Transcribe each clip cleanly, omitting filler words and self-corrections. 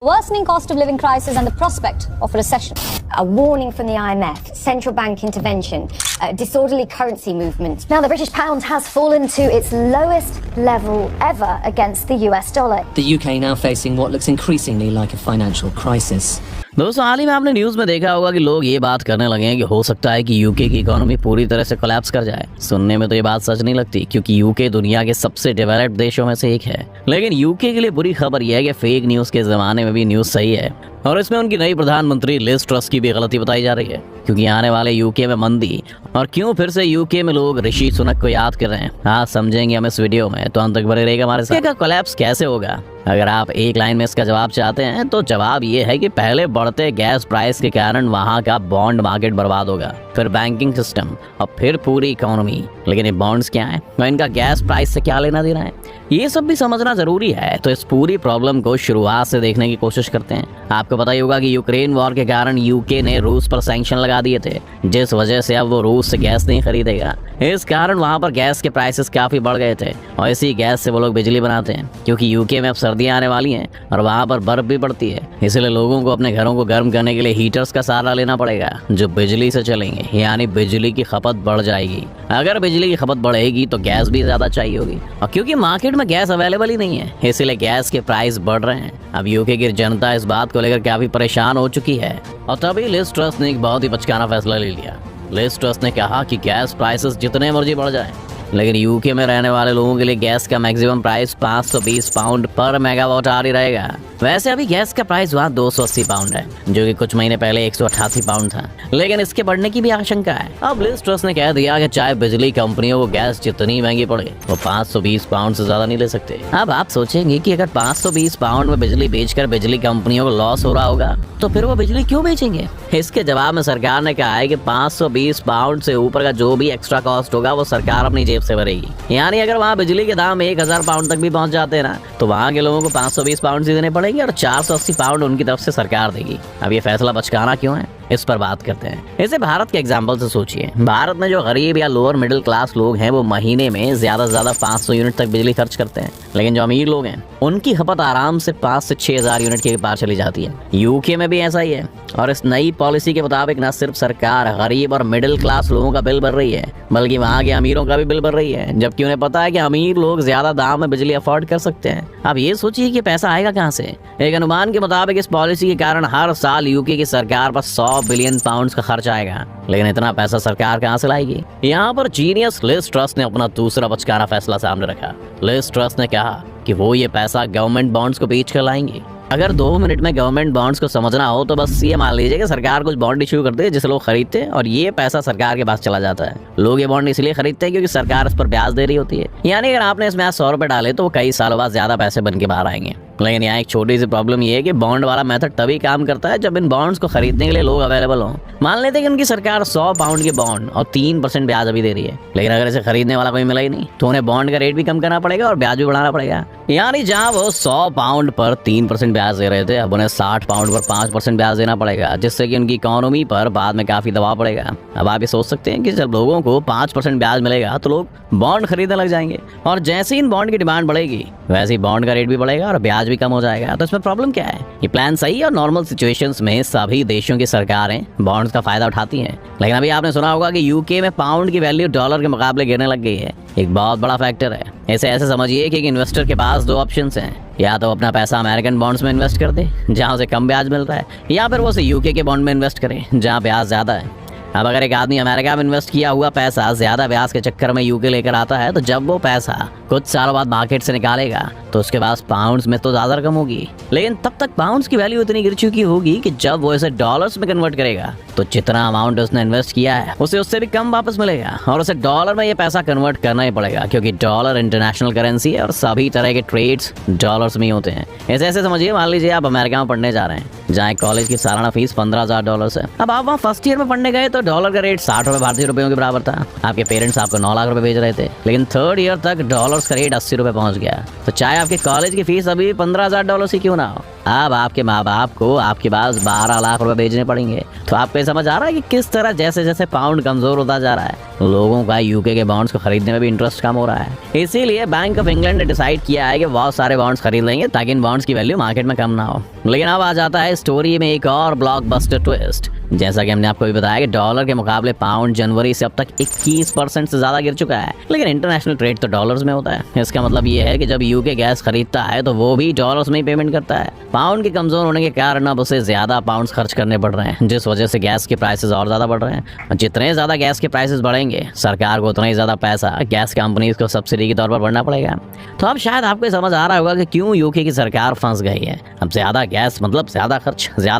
Worsening cost of living crisis and the prospect of a recession. A warning from the IMF, central bank intervention, disorderly currency movement. Now the British pound has fallen to its lowest level ever against the US dollar. The UK now facing what looks increasingly like a financial crisis. दोस्तों हाल ही में आपने news में देखा होगा कि लोग ये बात करने लगे हैं कि हो सकता है कि यूके की इकोनॉमी पूरी तरह से कोलैप्स कर जाए। सुनने में तो ये बात सच नहीं लगती क्योंकि यूके दुनिया के सबसे डेवलप्ड देशों में से एक है। लेकिन यूके के लिए बुरी खबर यह है कि फेक न्यूज़ के ज़माने में भी न्यूज़ सही है और इसमें उनकी नई प्रधानमंत्री लिज ट्रस की भी गलती बताई जा रही है क्योंकि आने वाले यूके में मंदी और क्यों फिर से यूके में लोग ऋषि सुनक को याद कर रहे हैं आज समझेंगे हम इस वीडियो में, तो अंत तक बने रहेगा हमारे साथ। का कोलैप्स कैसे होगा? अगर आप एक लाइन में इसका जवाब चाहते हैं तो जवाब ये है कि पहले बढ़ते गैस प्राइस के कारण वहाँ का बॉन्ड मार्केट बर्बाद होगा, फिर बैंकिंग सिस्टम और फिर पूरी इकोनॉमी। लेकिन ये बॉन्ड्स क्या है और इनका गैस प्राइस से क्या लेना देना है, ये सब भी समझना जरूरी है। तो इस पूरी प्रॉब्लम को शुरुआत से देखने की कोशिश करते हैं। आपको पता ही होगा कि यूक्रेन वॉर के कारण यूके ने रूस पर सैंक्शन लगा दिए थे, जिस वजह से अब वो रूस से गैस नहीं खरीदेगा। इस कारण वहाँ पर गैस के प्राइसेस काफी बढ़ गए थे और इसी गैस से वो लोग बिजली बनाते हैं क्योंकि यूके में अब सर्दियाँ आने वाली हैं और वहाँ पर बर्फ भी पड़ती है, इसलिए लोगों को अपने घरों को गर्म करने के लिए हीटर्स का सहारा लेना पड़ेगा जो बिजली से चलेंगे, यानी बिजली की खपत बढ़ जाएगी। अगर बिजली की खपत बढ़ेगी तो गैस भी ज्यादा चाहिए होगी और क्योंकि मार्केट में गैस अवेलेबल ही नहीं है इसीलिए गैस के प्राइस बढ़ रहे हैं। अब यूके की जनता इस बात को लेकर काफी परेशान हो चुकी है और तभी लिज ट्रस ने एक बहुत ही बचकाना फैसला ले लिया। लिज ट्रस ने कहा कि गैस प्राइसेस जितने मर्जी बढ़ जाएं, लेकिन यूके में रहने वाले लोगों के लिए गैस का मैक्सिमम प्राइस 520 पाउंड पर मेगावाट आवर ही रहेगा। वैसे अभी गैस का प्राइस वहाँ 280 पाउंड है जो कि कुछ महीने पहले 188 पाउंड था, लेकिन इसके बढ़ने की भी आशंका है। अब लिज ट्रस ने कह दिया कि चाहे बिजली कंपनियों को गैस जितनी महंगी पड़े वो 520 पाउंड से ज्यादा नहीं ले सकते। अब आप सोचेंगे कि अगर 520 पाउंड में बिजली बेचकर बिजली कंपनियों को लॉस हो रहा होगा तो फिर वो बिजली क्यों बेचेंगे? इसके जवाब में सरकार ने कहा है कि 520 पाउंड से ऊपर का जो भी एक्स्ट्रा कॉस्ट होगा वो सरकार अपनी जेब से भरेगी। यानी अगर वहाँ बिजली के दाम 1000 पाउंड तक भी पहुंच जाते हैं ना तो वहाँ के लोगों को 520 पाउंड देने पड़ेंगे और 480 पाउंड उनकी तरफ से सरकार देगी। अब ये फैसला बचकाना क्यों है, इस पर बात करते हैं। इसे भारत के एग्जाम्पल से सोचिए। भारत में जो गरीब या लोअर मिडिल क्लास लोग हैं वो महीने में ज्यादा से ज्यादा 500 यूनिट तक बिजली खर्च करते हैं, लेकिन जो अमीर लोग हैं उनकी खपत आराम से 5 से 6000 यूनिट के पार चली जाती है। यूके में भी ऐसा ही है और इस नई पॉलिसी के मुताबिक न सिर्फ सरकार गरीब और मिडिल क्लास लोगों का बिल भर रही है बल्कि वहाँ के अमीरों का भी बिल भर रही है, जबकि उन्हें पता है कि अमीर लोग ज्यादा दाम में बिजली अफोर्ड कर सकते हैं। अब ये सोचिए कि पैसा आएगा कहाँ से। एक अनुमान के मुताबिक इस पॉलिसी के कारण हर साल यूके की सरकार पर 100 बिलियन पाउंड का खर्च आएगा, लेकिन इतना पैसा सरकार कहाँ से लाएगी? यहाँ पर जीनियस लिज ट्रस ने अपना दूसरा बचकाना फैसला सामने रखा। लिज ट्रस ने कहा कि वो ये पैसा गवर्नमेंट बॉन्ड्स को बेच कर लाएंगे। अगर 2 मिनट में गवर्नमेंट बॉन्ड्स को समझना हो तो बस ये मान लीजिए कि सरकार कुछ बॉन्ड इश्यू करती है जिसे लोग खरीदते हैं और ये पैसा सरकार के पास चला जाता है। लोग ये बॉन्ड इसलिए खरीदते हैं क्योंकि सरकार इस पर ब्याज दे रही होती है। यानी अगर आपने इसमें आज 100 रुपए डाले तो वो कई सालों बाद ज्यादा पैसे बन के बाहर आएंगे। लेकिन यहाँ एक छोटी सी प्रॉब्लम ये है कि बॉन्ड वाला मेथड तभी काम करता है जब इन बॉन्ड्स को खरीदने के लिए लोग अवेलेबल हों। मान लेते हैं कि उनकी सरकार 100 पाउंड के बॉन्ड और 3% ब्याज अभी दे रही है, लेकिन अगर इसे खरीदने वाला कोई मिला ही नहीं तो उन्हें बॉन्ड का रेट भी कम करना पड़ेगा और ब्याज भी बढ़ाना पड़ेगा। यानी जहाँ वो 100 पाउंड पर 3% ब्याज दे रहे थे अब उन्हें 60 पाउंड पर 5% ब्याज देना पड़ेगा, जिससे कि उनकी इकोनॉमी पर बाद में काफी दबाव पड़ेगा। अब आप ये सोच सकते हैं कि जब लोगों को 5% ब्याज मिलेगा तो लोग बॉन्ड खरीदने लग जाएंगे और जैसे ही इन बॉन्ड की डिमांड बढ़ेगी वैसे ही बॉन्ड का रेट भी बढ़ेगा और ब्याज भी कम हो जाएगा। तो इसमें प्रॉब्लम क्या है? ये प्लान सही है और नॉर्मल सिचुएशंस में सभी देशों की सरकारें बॉन्ड्स का फायदा उठाती हैं, लेकिन अभी आपने सुना होगा कि यूके में पाउंड की वैल्यू डॉलर के मुकाबले गिरने लग गई है। एक बहुत बड़ा फैक्टर है। ऐसे समझिए कि एक इन्वेस्टर के पास 2 ऑप्शंस हैं, या तो अपना पैसा अमेरिकन बॉन्ड्स में इन्वेस्ट कर दे जहां उसे कम ब्याज मिल रहा है, या फिर वो उसे यूके के बॉन्ड में इन्वेस्ट करे जहां ब्याज ज्यादा है। अब अगर एक आदमी अमेरिका में इन्वेस्ट किया हुआ पैसा ज्यादा ब्याज के चक्कर में यूके लेकर आता है तो जब वो पैसा कुछ सालों बाद मार्केट से निकालेगा तो उसके पास पाउंड्स में तो ज्यादा रकम होगी, लेकिन तब तक पाउंड्स की वैल्यू इतनी गिर चुकी होगी कि जब वो इसे डॉलर्स में कन्वर्ट करेगा तो जितना अमाउंट उसने इन्वेस्ट किया है उसे उससे भी कम वापस मिलेगा और उसे डॉलर में ये पैसा कन्वर्ट करना ही पड़ेगा क्योंकि डॉलर इंटरनेशनल करेंसी है और सभी तरह के ट्रेड्स डॉलर्स में ही होते हैं। ऐसे समझिए, मान लीजिए आप अमेरिका में पढ़ने जा रहे हैं जहाँ कॉलेज की सालाना फीस $15,000 है। अब आप वहाँ फर्स्ट ईयर में पढ़ने गए तो डॉलर का रेट 60 रुपए भारतीय रुपयों के बराबर था। आपके पेरेंट्स आपको 9 लाख रुपए भेज रहे थे, लेकिन 3rd ईयर तक डॉलर्स का रेट 80 रुपए पहुंच गया। तो चाहे आपके कॉलेज की फीस अभी $15,000 ही क्यों ना हो, अब आपके माँ बाप को आपके पास 12 लाख रुपए भेजने पड़ेंगे। तो आपको समझ आ रहा है कि किस तरह जैसे जैसे पाउंड कमजोर होता जा रहा है लोगों का यूके के बॉन्ड्स को खरीदने में भी इंटरेस्ट कम हो रहा है। इसीलिए बैंक ऑफ इंग्लैंड ने डिसाइड किया है कि बहुत सारे बॉन्ड्स खरीद लेंगे ताकि इन बॉन्ड्स की वैल्यू मार्केट में कम ना हो। लेकिन अब आ जाता है स्टोरी में एक और ब्लॉकबस्टर ट्विस्ट। जैसा कि हमने आपको भी बताया कि डॉलर के मुकाबले पाउंड जनवरी से अब तक 21% से ज्यादा गिर चुका है, लेकिन इंटरनेशनल ट्रेड तो डॉलर्स में होता है। इसका मतलब ये है कि जब यूके गैस खरीदता है तो वो भी डॉलर्स में ही पेमेंट करता है। पाउंड के कमजोर होने के कारण अब उसे ज्यादा पाउंड्स खर्च करने पड़ रहे हैं, जिस वजह से गैस के प्राइसेस और ज्यादा बढ़ रहे हैं। जितने ज्यादा गैस के प्राइसेस बढ़ेंगे, सरकार को उतना ही ज्यादा पैसा गैस कंपनीज को सब्सिडी के तौर पर भरना पड़ेगा। तो अब शायद आपको समझ आ रहा होगा कि क्यों यूके की सरकार फंस गई है। अब ज्यादा गैस मतलब ज्यादा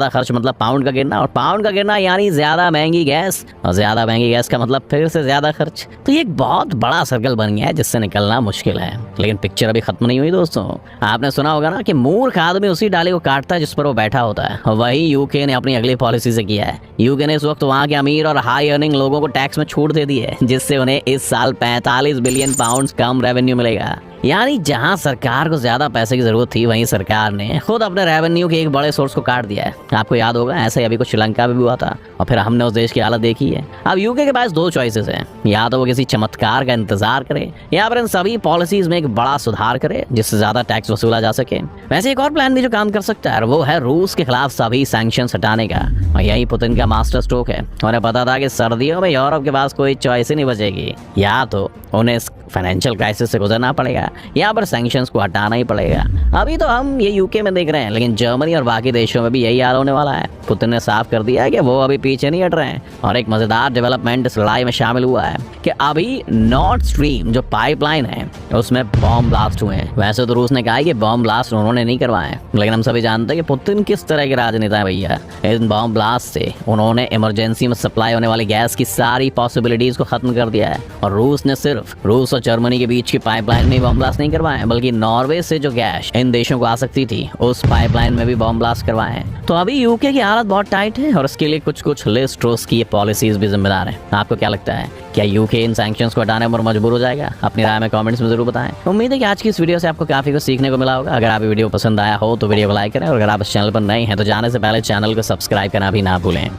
खर्च मतलब पाउंड का गिरना, और पाउंड का गिरना यानी ज्यादा महंगी गैस, और ज्यादा महंगी गैस का मतलब फिर से ज्यादा खर्च। तो ये एक बहुत बड़ा सर्कल बन गया है जिससे निकलना मुश्किल है। लेकिन पिक्चर अभी खत्म नहीं हुई दोस्तों। आपने सुना होगा ना कि मूर्ख आदमी उसी डाली को काटता है जिस पर वो बैठा होता है। वही यूके ने अपनी अगली पॉलिसी से किया है। यूके ने इस वक्त वहाँ के अमीर और हाई अर्निंग लोगों को टैक्स में छूट दे दी है, जिससे उन्हें इस साल 45 बिलियन पाउंड कम रेवेन्यू मिलेगा। यानी जहां सरकार को ज्यादा पैसे की जरूरत थी, वहीं सरकार ने खुद अपने रेवेन्यू के एक बड़े सोर्स को काट दिया है। आपको याद होगा ऐसा ही अभी कुछ श्रीलंका में भी हुआ था, और फिर हमने उस देश की हालत देखी है। अब यूके के पास दो चॉइसेस हैं, या तो वो किसी चमत्कार का इंतजार करे, या फिर इन सभी पॉलिसीज में एक बड़ा सुधार करे जिससे ज्यादा टैक्स वसूला जा सके। वैसे एक और प्लान भी जो काम कर सकता है वो है रूस के खिलाफ सभी सैंक्शंस हटाने का, और यही पुतिन का मास्टर स्ट्रोक है। उन्हें पता था कि सर्दियों में यूरोप के पास कोई चॉइस ही नहीं बचेगी, या तो उन्हें इस फाइनेंशियल क्राइसिस से गुजरना पड़ेगा या पर सैंक्शंस को हटाना ही पड़ेगा। अभी तो हम ये यूके में देख रहे हैं, लेकिन जर्मनी और बाकी देशों में भी यही हाल होने वाला है। पुतिन ने साफ कर दिया है कि वो अभी पीछे नहीं हट रहे हैं। और एक मजेदार डेवलपमेंट इस लड़ाई में शामिल हुआ है कि अभी नॉर्थ स्ट्रीम जो पाइपलाइन है उसमें बॉम्ब ब्लास्ट हुए हैं। वैसे तो रूस ने कहा है कि बॉम्ब ब्लास्ट उन्होंने नहीं करवाए, लेकिन हम सभी जानते हैं कि पुतिन किस तरह के राजनेता है भैया। इन बॉम्ब ब्लास्ट से उन्होंने इमरजेंसी में सप्लाई होने वाली गैस की सारी पॉसिबिलिटीज को खत्म कर दिया है। और रूस ने सिर्फ रूस और जर्मनी के बीच की पाइपलाइन में बॉम्ब ब्लास्ट नहीं करवाए, बल्कि नॉर्वे से जो गैस इन देशों को आ सकती थी उस पाइपलाइन में भी बॉम्ब ब्लास्ट करवाए हैं। तो अभी यूके की हालत बहुत टाइट है, और इसके लिए कुछ लिस्ट ट्रूस की पॉलिसीज भी जिम्मेदार हैं। आपको क्या लगता है, क्या यूके इन सैंक्शंस को हटाने पर मजबूर हो जाएगा? अपनी राय में कमेंट्स में जरूर बताएं। उम्मीद है कि आज की इस वीडियो से आपको काफी कुछ सीखने को मिला होगा। अगर आप वीडियो पसंद आया हो तो वीडियो को लाइक करें, और अगर आप इस चैनल पर नए हैं तो जाने से पहले चैनल को सब्सक्राइब करना भी ना भूलें।